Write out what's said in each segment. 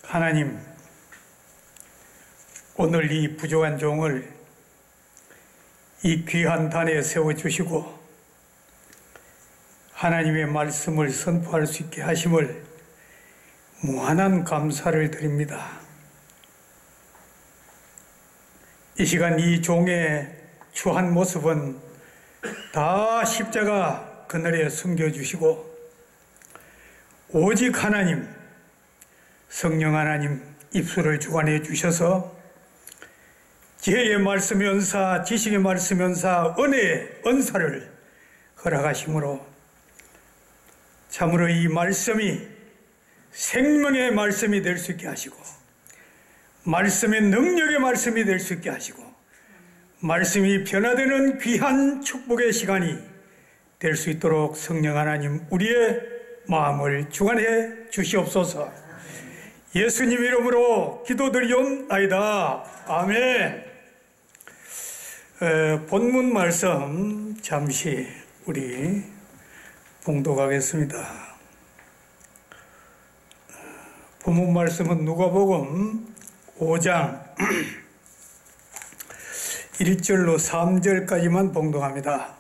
하나님, 오늘 이 부족한 종을 이 귀한 단에 세워주시고 하나님의 말씀을 선포할 수 있게 하심을 무한한 감사를 드립니다. 이 시간 이 종의 추한 모습은 다 십자가 그늘에 숨겨주시고 오직 하나님, 성령 하나님 입술을 주관해 주셔서 지혜의 말씀 연사, 지식의 말씀 연사, 은혜의 은사를 허락하심으로 참으로 이 말씀이 생명의 말씀이 될 수 있게 하시고 말씀의 능력의 말씀이 될 수 있게 하시고 말씀이 변화되는 귀한 축복의 시간이 될 수 있도록 성령 하나님 우리의 마음을 주관해 주시옵소서. 예수님 이름으로 기도드리옵나이다. 아멘. 본문 말씀 잠시 우리 봉독하겠습니다. 본문 말씀은 누가복음 5장 1절로 3절까지만 봉독합니다.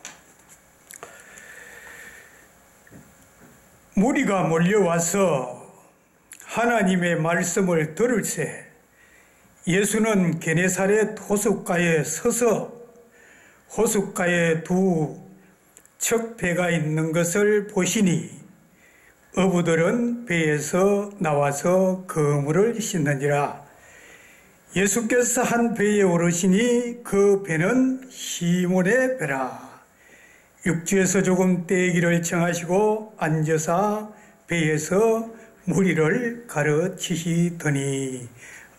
무리가 몰려와서 하나님의 말씀을 들을새 예수는 게네사렛 호숫가에 서서 호숫가에 두 척 배가 있는 것을 보시니 어부들은 배에서 나와서 그물을 씻는지라. 예수께서 한 배에 오르시니 그 배는 시몬의 배라. 육지에서 조금 떼기를 청하시고 앉아서 배에서 무리를 가르치시더니.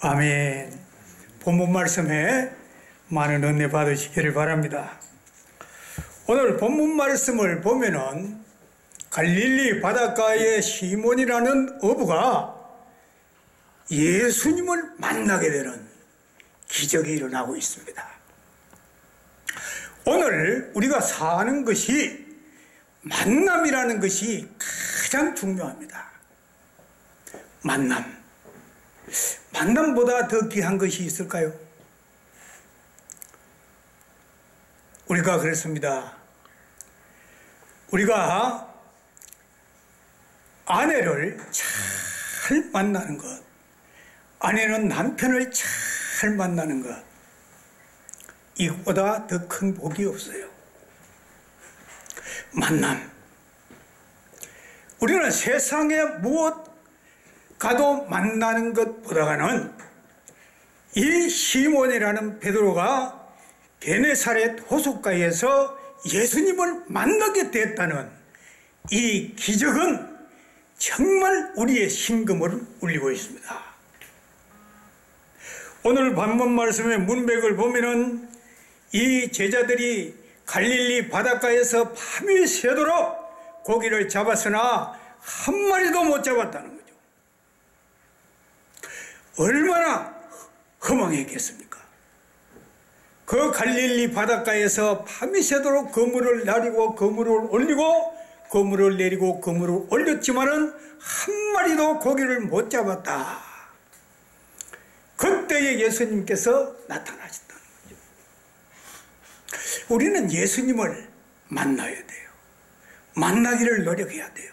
아멘. 본문 말씀에 많은 은혜 받으시기를 바랍니다. 오늘 본문 말씀을 보면은 갈릴리 바닷가의 시몬이라는 어부가 예수님을 만나게 되는 기적이 일어나고 있습니다. 오늘 우리가 사는 것이 만남이라는 것이 가장 중요합니다. 만남보다 더 귀한 것이 있을까요? 우리가 그랬습니다. 우리가 아내를 잘 만나는 것, 아내는 남편을 잘 만나는 것, 이것보다 더 큰 복이 없어요. 만남. 우리는 세상에 무엇 가도 만나는 것보다는 이 시몬이라는 베드로가 게네사렛 호숫가에서 예수님을 만나게 됐다는 이 기적은 정말 우리의 심금을 울리고 있습니다. 오늘 본문 말씀의 문맥을 보면은 이 제자들이 갈릴리 바닷가에서 밤이 새도록 고기를 잡았으나 한 마리도 못 잡았다는 거죠. 얼마나 허망했겠습니까? 그 갈릴리 바닷가에서 밤이 새도록 그물을 내리고 그물을 올리고 그물을 내리고 그물을 올렸지만은 한 마리도 고기를 못 잡았다. 그때에 예수님께서 나타나셨다는 거죠. 우리는 예수님을 만나야 돼요. 만나기를 노력해야 돼요.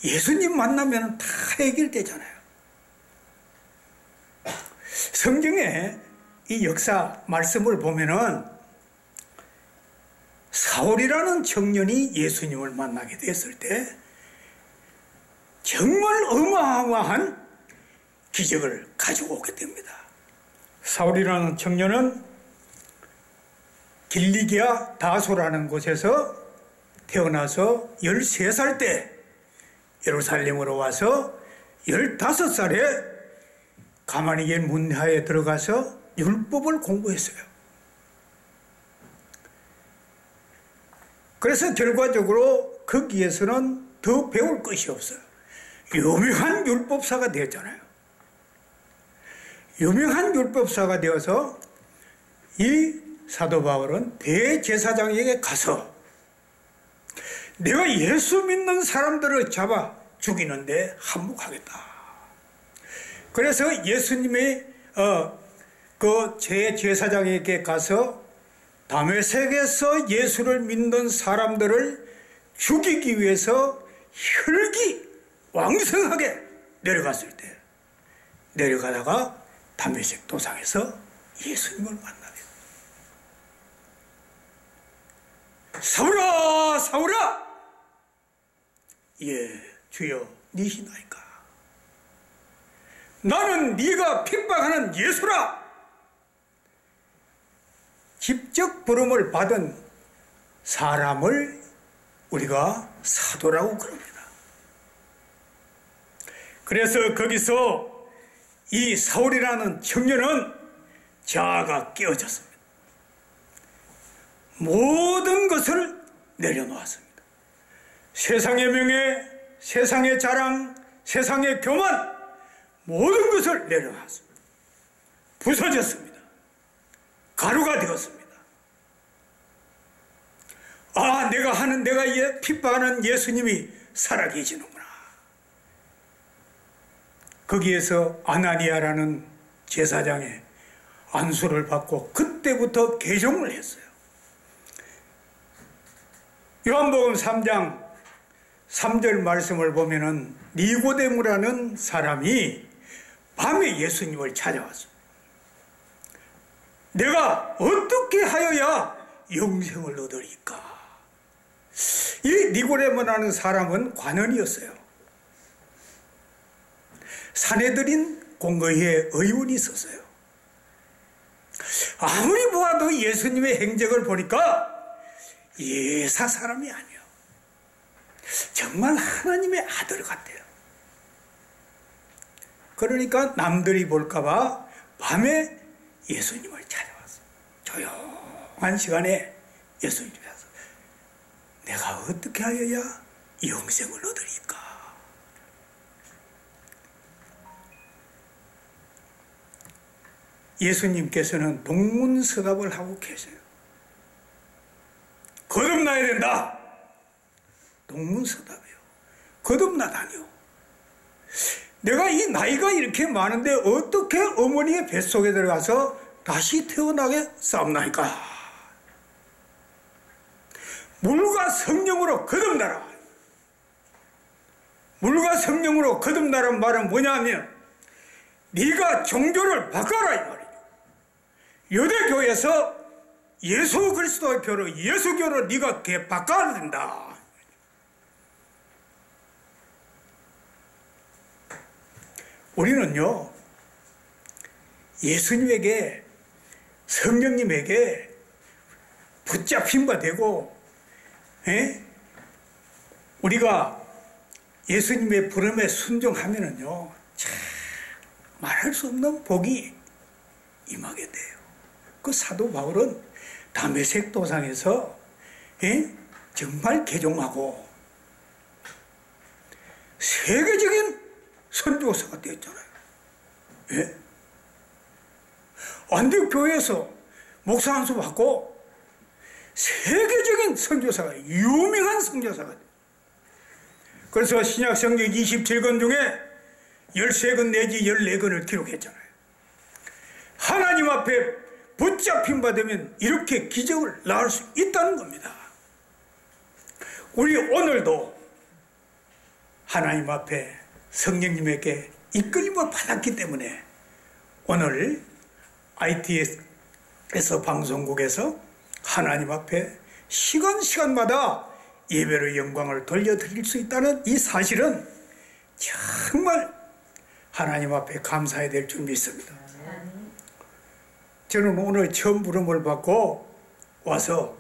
예수님 만나면 다 해결되잖아요. 성경에 이 역사 말씀을 보면은 사울이라는 청년이 예수님을 만나게 됐을 때 정말 어마어마한 기적을 가지고 오게 됩니다. 사울이라는 청년은 길리기아 다소라는 곳에서 태어나서 13살 때 예루살렘으로 와서 15살에 가마니엘 문하에 들어가서 율법을 공부했어요. 그래서 결과적으로 거기에서는 더 배울 것이 없어요. 유명한 율법사가 되었잖아요. 유명한 율법사가 되어서 이 사도 바울은 대제사장에게 가서 내가 예수 믿는 사람들을 잡아 죽이는데 한몫하겠다. 그래서 예수님의 그 제사장에게 가서 다메섹에서 예수를 믿는 사람들을 죽이기 위해서 혈기 왕성하게 내려갔을 때, 내려가다가 다메섹 도상에서 예수님을 만나게. 사울아, 사울아! 예, 주여, 니시나이까? 나는 네가 핍박하는 예수라! 직접 부름을 받은 사람을 우리가 사도라고 그럽니다. 그래서 거기서 이 사울이라는 청년은 자아가 깨어졌습니다. 모든 것을 내려놓았습니다. 세상의 명예, 세상의 자랑, 세상의 교만, 모든 것을 내려놨습니다. 부서졌습니다. 가루가 되었습니다. 아, 내가 핍박하는 예수님이 살아계시는구나. 거기에서 아나니아라는 제사장의 안수를 받고 그때부터 개종을 했어요. 요한복음 3장 3절 말씀을 보면은 니고데모라는 사람이 밤에 예수님을 찾아왔어요. 내가 어떻게 하여야 영생을 얻으리까? 이 니고데모라는 사람은 관원이었어요. 산헤드린 공의회에 의원이 있었어요. 아무리 보아도 예수님의 행적을 보니까 예사 사람이 아니에요. 정말 하나님의 아들 같아요. 그러니까 남들이 볼까봐 밤에 예수님을 찾아왔어요. 조용한 시간에 예수님이 와서 내가 어떻게 하여야 영생을 얻으리까? 예수님께서는 동문서답을 하고 계세요. 거듭나야 된다. 동문서답이요. 거듭나다니요. 내가 이 나이가 이렇게 많은데 어떻게 어머니의 뱃속에 들어가서 다시 태어나게 싸움나니까? 물과 성령으로 거듭나라. 물과 성령으로 거듭나라는 말은 뭐냐면 네가 종교를 바꿔라 이 말이에요. 유대교에서 예수 그리스도의 교로 예수교로 네가 바꿔야 된다. 우리는요, 예수님에게, 성령님에게 붙잡힌 바 되고, 우리가 예수님의 부름에 순종하면은요, 참 말할 수 없는 복이 임하게 돼요. 그 사도 바울은 다메섹 도상에서 정말 개종하고 세계적인 선교사가 되었잖아요. 예? 안디옥 교회에서 목사 안수 받고 세계적인 선교사가, 유명한 선교사가 돼요. 그래서 신약 성경 27권 중에 13권 내지 14권을 기록했잖아요. 하나님 앞에 붙잡힌 바 되면 이렇게 기적을 낳을 수 있다는 겁니다. 우리 오늘도 하나님 앞에 성령님에게 이끌림을 받았기 때문에 오늘 IT에서 방송국에서 하나님 앞에 시간마다 예배의 영광을 돌려드릴 수 있다는 이 사실은 정말 하나님 앞에 감사해야 될 줄 믿습니다. 저는 오늘 처음 부름을 받고 와서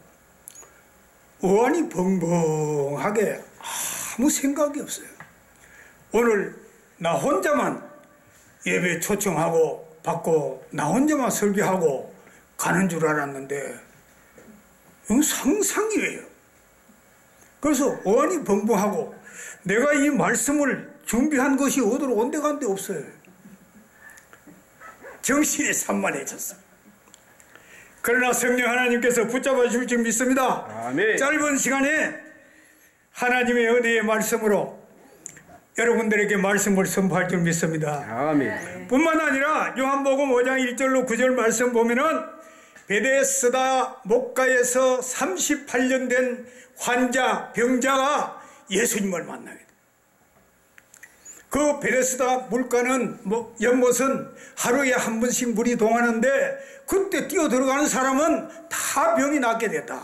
우환이 벙벙하게 아무 생각이 없어요. 오늘 나 혼자만 예배 초청하고 받고 나 혼자만 설교하고 가는 줄 알았는데 이건 상상이에요. 그래서 우환이 벙벙하고 내가 이 말씀을 준비한 것이 어디로 온데간데 없어요. 정신이 산만해졌어. 그러나 성령 하나님께서 붙잡아 주실 줄 믿습니다. 아멘. 짧은 시간에 하나님의 은혜의 말씀으로 여러분들에게 말씀을 선포할 줄 믿습니다. 아멘. 뿐만 아니라 요한복음 5장 1절로 9절 말씀 보면은 베데스다 목가에서 38년 된 환자, 병자가 예수님을 만나게 돼. 그 베데스다 물가는 연못은 하루에 한 번씩 물이 동하는데 그때 뛰어 들어가는 사람은 다 병이 낫게 됐다.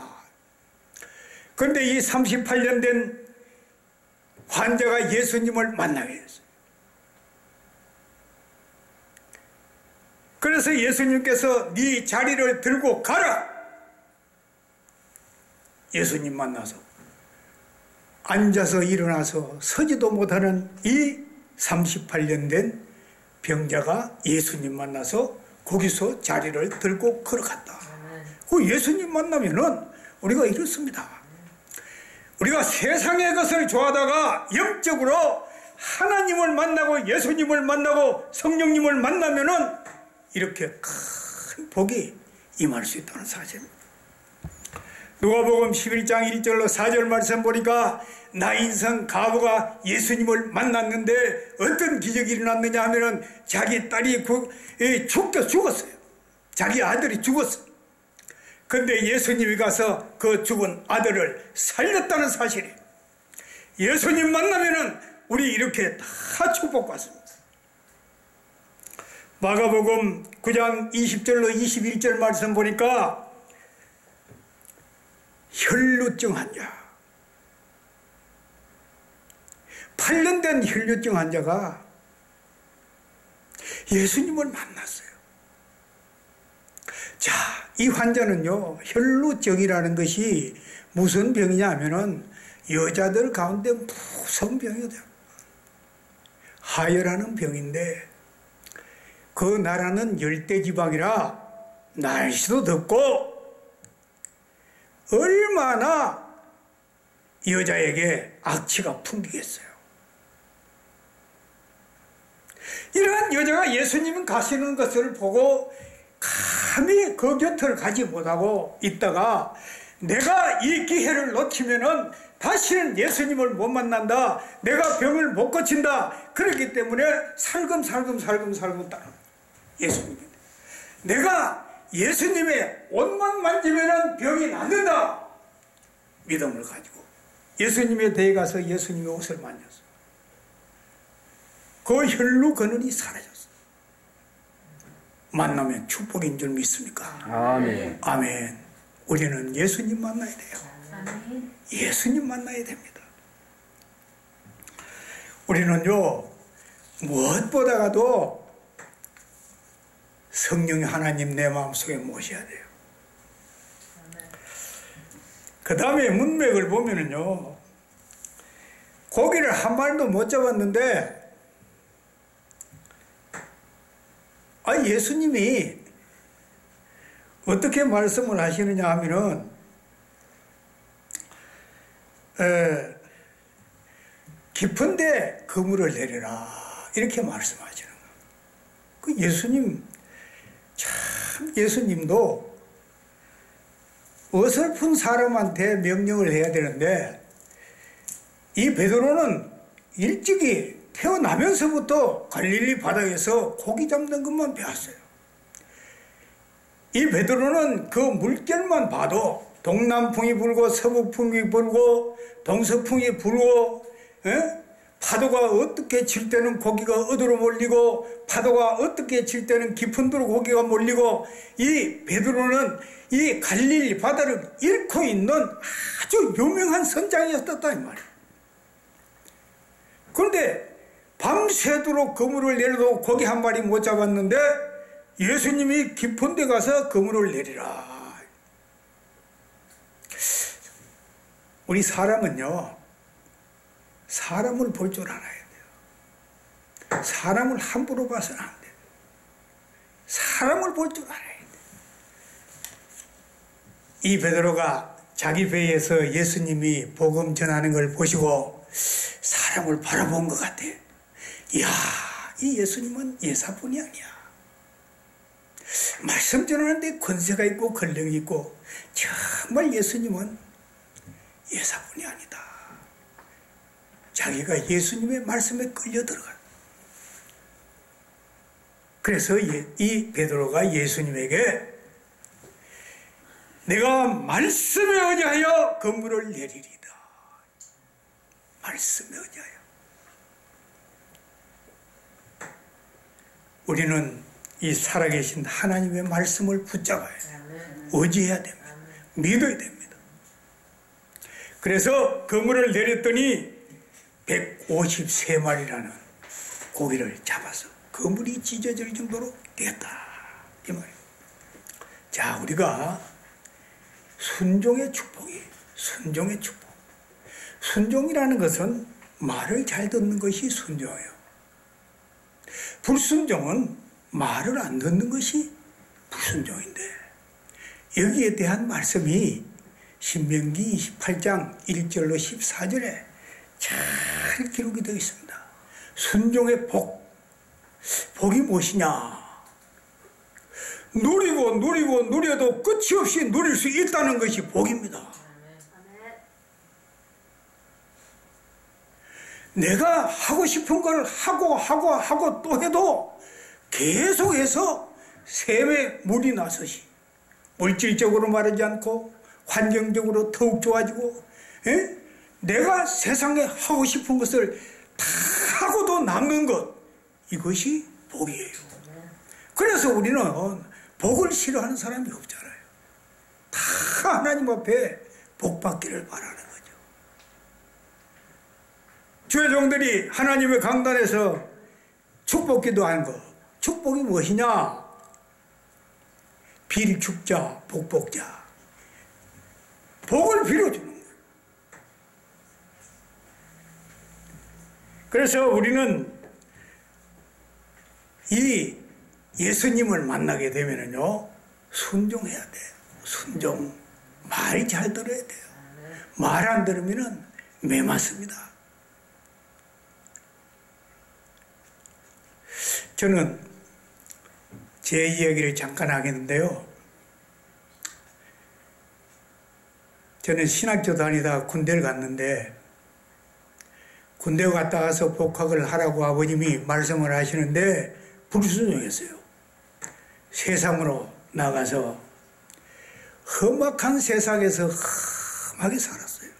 그런데 이 38년 된 환자가 예수님을 만나게 됐어요. 그래서 예수님께서 네 자리를 들고 가라. 예수님 만나서 앉아서 일어나서 서지도 못하는 이 38년 된 병자가 예수님 만나서 거기서 자리를 들고 걸어갔다. 그 예수님 만나면은 우리가 이렇습니다. 우리가 세상의 것을 좋아하다가 영적으로 하나님을 만나고 예수님을 만나고 성령님을 만나면은 이렇게 큰 복이 임할 수 있다는 사실입니다. 누가복음 11장 1절로 4절 말씀 보니까 나인성 과부가 예수님을 만났는데 어떤 기적이 일어났느냐 하면은 자기 딸이 죽었어요. 자기 아들이 죽었어요. 근데 예수님이 가서 그 죽은 아들을 살렸다는 사실이에요. 예수님 만나면은 우리 이렇게 다 축복받습니다. 마가복음 9장 20절로 21절 말씀 보니까 혈루증 환자, 8년 된 혈루증 환자가 예수님을 만났어요. 자, 이 환자는요, 혈루증이라는 것이 무슨 병이냐 하면은 여자들 가운데 무서운 병이거든요. 하혈하는 병인데 그 나라는 열대지방이라 날씨도 덥고 얼마나 여자에게 악취가 풍기겠어요. 이러한 여자가 예수님 가시는 것을 보고 감히 그 곁을 가지 못하고 있다가 내가 이 기회를 놓치면은 다시는 예수님을 못 만난다. 내가 병을 못 고친다. 그렇기 때문에 살금 따라 예수님. 내가 예수님의 옷만 만지면은 병이 낫는다. 믿음을 가지고 예수님의 대에 가서 예수님의 옷을 만졌어. 그 혈루 근원이 사라졌어. 만나면 축복인 줄 믿습니까? 아멘. 아멘. 우리는 예수님 만나야 돼요. 아멘. 예수님 만나야 됩니다. 우리는요, 무엇보다도 성령 하나님 내 마음속에 모셔야 돼요. 그 다음에 문맥을 보면은요, 고기를 한 마리도 못 잡았는데, 예수님이 어떻게 말씀을 하시느냐 하면은, 깊은데 그물을 내려라. 이렇게 말씀하시는 거예요. 그 예수님, 참 예수님도 어설픈 사람한테 명령을 해야 되는데, 이 베드로는 일찍이 태어나면서부터 갈릴리 바다에서 고기 잡는 것만 배웠어요. 이 베드로는 그 물결만 봐도 동남풍이 불고 서북풍이 불고 동서풍이 불고 파도가 어떻게 칠 때는 고기가 어디로 몰리고 파도가 어떻게 칠 때는 깊은 데로 고기가 몰리고 이 베드로는 이 갈릴리 바다를 잃고 있는 아주 유명한 선장이었다 이 말이에요. 그런데 밤새도록 그물을 내려도 고기 한 마리 못 잡았는데 예수님이 깊은 데 가서 그물을 내리라. 우리 사람은요, 사람을 볼 줄 알아야 돼요. 사람을 함부로 봐서는 안 돼요. 사람을 볼 줄 알아야 돼요. 이 베드로가 자기 배에서 예수님이 복음 전하는 걸 보시고 사람을 바라본 것 같아요. 이야, 이 예수님은 예사뿐이 아니야. 말씀 전하는데 권세가 있고 권력이 있고 정말 예수님은 예사뿐이 아니다. 자기가 예수님의 말씀에 끌려 들어가요. 그래서 이 베드로가 예수님에게 내가 말씀에 의하여 건물을 내리리다. 말씀에 의하여. 우리는 이 살아계신 하나님의 말씀을 붙잡아야 돼요. 의지해야 됩니다. 믿어야 됩니다. 그래서 건물을 내렸더니 153마리라는 고기를 잡아서 건물이 찢어질 정도로 되었다. 이 말이에요. 자, 우리가 순종의 축복이에요. 순종의 축복. 순종이라는 것은 말을 잘 듣는 것이 순종이에요. 불순종은 말을 안 듣는 것이 불순종인데, 여기에 대한 말씀이 신명기 28장 1절로 14절에 잘 기록이 되어 있습니다. 순종의 복. 복이 무엇이냐? 누리고 누리고 누려도 끝이 없이 누릴 수 있다는 것이 복입니다. 내가 하고 싶은 걸 하고 또 해도 계속해서 샘에 물이 나서시, 물질적으로 말하지 않고 환경적으로 더욱 좋아지고, 내가 세상에 하고 싶은 것을 다 하고도 남는 것, 이것이 복이에요. 그래서 우리는 복을 싫어하는 사람이 없잖아요. 다 하나님 앞에 복 받기를 바라는 거죠. 주의 종들이 하나님의 강단에서 축복 기도하는 거, 축복이 무엇이냐? 빌축자, 복복자. 복을 빌어주는 거예요. 그래서 우리는 이 예수님을 만나게 되면은요, 순종해야 돼요. 순종. 말이 잘 들어야 돼요. 말 안 들으면은 매맞습니다. 저는 제 이야기를 잠깐 하겠는데요. 저는 신학교 다니다 군대를 갔는데, 군대 갔다 와서 복학을 하라고 아버님이 말씀을 하시는데 불순종했어요. 세상으로 나가서 험악한 세상에서 험하게 살았어요.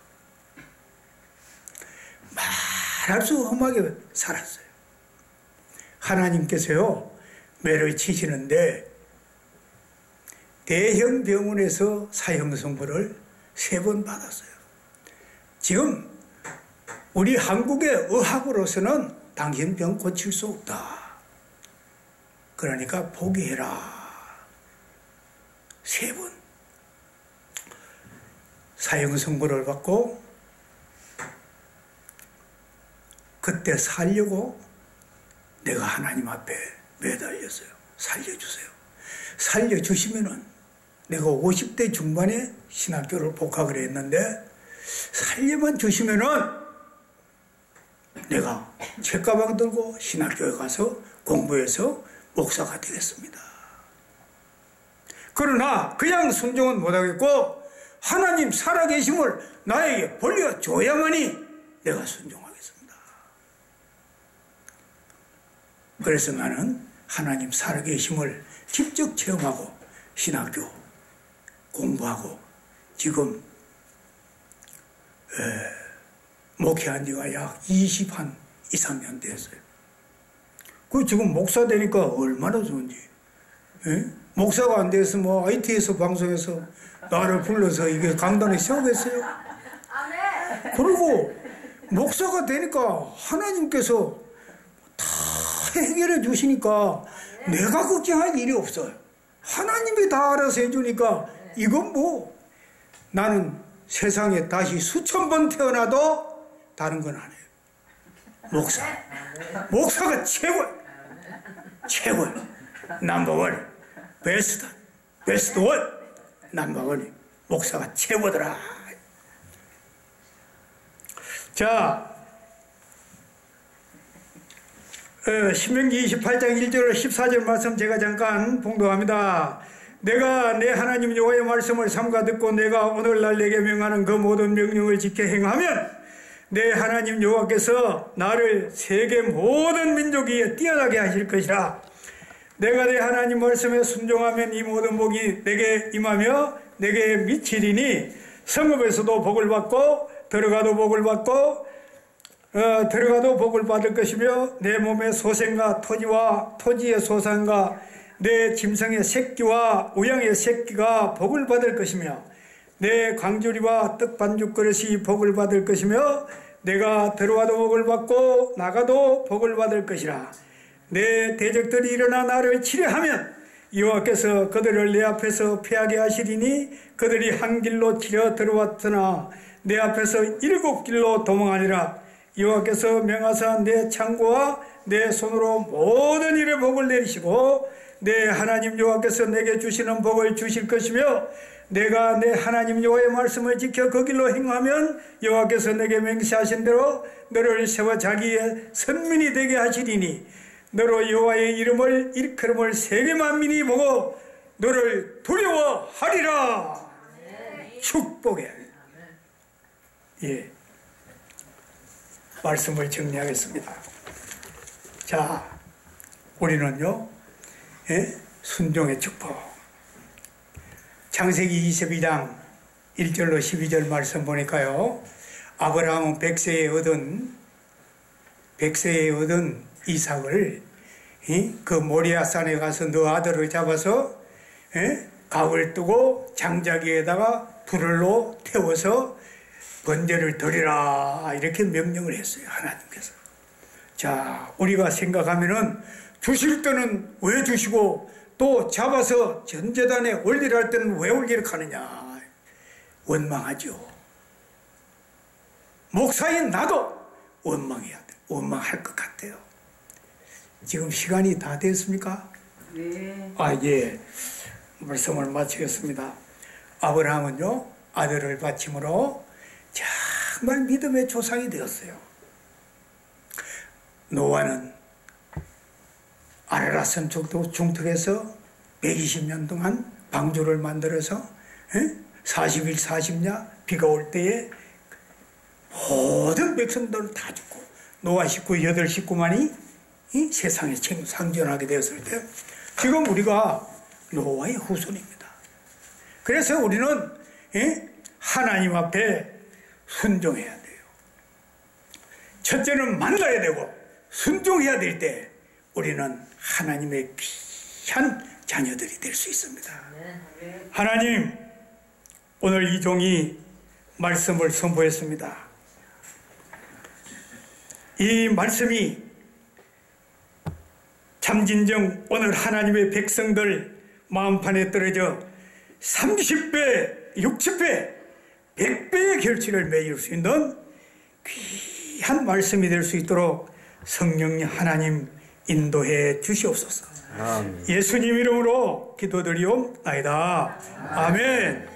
말할 수 험하게 살았어요. 하나님께서요, 매를 치시는데 대형 병원에서 사형 선고를 3번 받았어요. 지금 우리 한국의 의학으로서는 당신 병 고칠 수 없다. 그러니까 포기해라. 3번 사형 선고를 받고, 그때 살려고 내가 하나님 앞에 매달렸어요. 살려주세요. 살려주시면은 내가 50대 중반에 신학교를 복학을 했는데, 살려만 주시면은 내가 책가방 들고 신학교에 가서 공부해서 목사가 되겠습니다. 그러나 그냥 순종은 못하겠고 하나님 살아계심을 나에게 벌려줘야만이 내가 순종하겠습니다. 그래서 나는 하나님 살아계심을 직접 체험하고 신학교 공부하고 지금 목회한 지가 약 23년 됐어요. 그 지금 목사 되니까 얼마나 좋은지. 목사가 안 돼서 뭐 IT에서 방송에서 나를 불러서 이게 강단에 세우겠어요? 그리고 목사가 되니까 하나님께서 다 해결해 주시니까 내가 걱정할 일이 없어요. 하나님이 다 알아서 해주니까 이건 뭐 나는 세상에 다시 수천 번 태어나도 다른 건 안 해요. 목사가 최고예요. 최고예요. 넘버원. 베스트 원. 넘버원이 목사가 최고더라. 자, 신명기 28장 1절 14절 말씀 제가 잠깐 봉독합니다. 내가 내 하나님 여호와의 말씀을 삼가 듣고 내가 오늘날 내게 명하는 그 모든 명령을 지켜 행하면 내 하나님 여호와께서 나를 세계 모든 민족 위에 뛰어나게 하실 것이라. 내가 내 하나님 말씀에 순종하면 이 모든 복이 내게 임하며 내게 미치리니 성읍에서도 복을 받고 들어가도 복을 받고 들어가도 복을 받을 것이며 내 몸의 소생과 토지와 토지의 소산과 내 짐승의 새끼와 우양의 새끼가 복을 받을 것이며 내 광주리와 떡 반죽 그릇이 복을 받을 것이며 내가 들어와도 복을 받고 나가도 복을 받을 것이라. 내 대적들이 일어나 나를 치려하면 여호와께서 그들을 내 앞에서 피하게 하시리니 그들이 한 길로 치려 들어왔으나 내 앞에서 7 길로 도망하리라. 여호와께서 명하사 내 창고와 내 손으로 모든 일에 복을 내리시고 내 하나님 여호와께서 내게 주시는 복을 주실 것이며 내가 내 하나님 여호와의 말씀을 지켜 그 길로 행하면 여호와께서 내게 맹세하신 대로 너를 세워 자기의 선민이 되게 하시리니 너로 여호와의 이름을 일컬음을 세계 만민이 보고 너를 두려워하리라. 축복해. 예, 말씀을 정리하겠습니다. 자, 우리는요, 예? 순종의 축복. 창세기 22장 1절로 12절 말씀 보니까요, 아브라함은 100세에 얻은 이삭을 그 모리아산에 가서 너 아들을 잡아서 갑을 뜨고 장자기에다가 불로 태워서 번제를 드리라 이렇게 명령을 했어요, 하나님께서. 자, 우리가 생각하면은 주실 때는 왜 주시고 또 잡아서 전제단에 올리라 할 때는 왜 올리라 하느냐, 원망하죠. 목사인 나도 원망해야 돼. 원망할 것 같아요. 지금 시간이 다 됐습니까? 네. 예. 말씀을 마치겠습니다. 아브라함은요, 아들을 바침으로 정말 믿음의 조상이 되었어요. 노아는 아라랏산 중턱에서 120년 동안 방주를 만들어서 40일 40야 비가 올 때에 모든 백성들은 다 죽고 노아 식구 8식구만이 이 세상에 상존하게 되었을 때 지금 우리가 노아의 후손입니다. 그래서 우리는 하나님 앞에 순종해야 돼요. 첫째는 만나야 되고 순종해야 될 때 우리는 하나님의 귀한 자녀들이 될 수 있습니다. 하나님, 오늘 이 종이 말씀을 선포했습니다. 이 말씀이 참진정 오늘 하나님의 백성들 마음판에 떨어져 30배, 60배, 100배의 결실을 맺을 수 있는 귀한 말씀이 될 수 있도록 성령 하나님 인도해 주시옵소서. 예수님 이름으로 기도드리옵나이다. 아멘.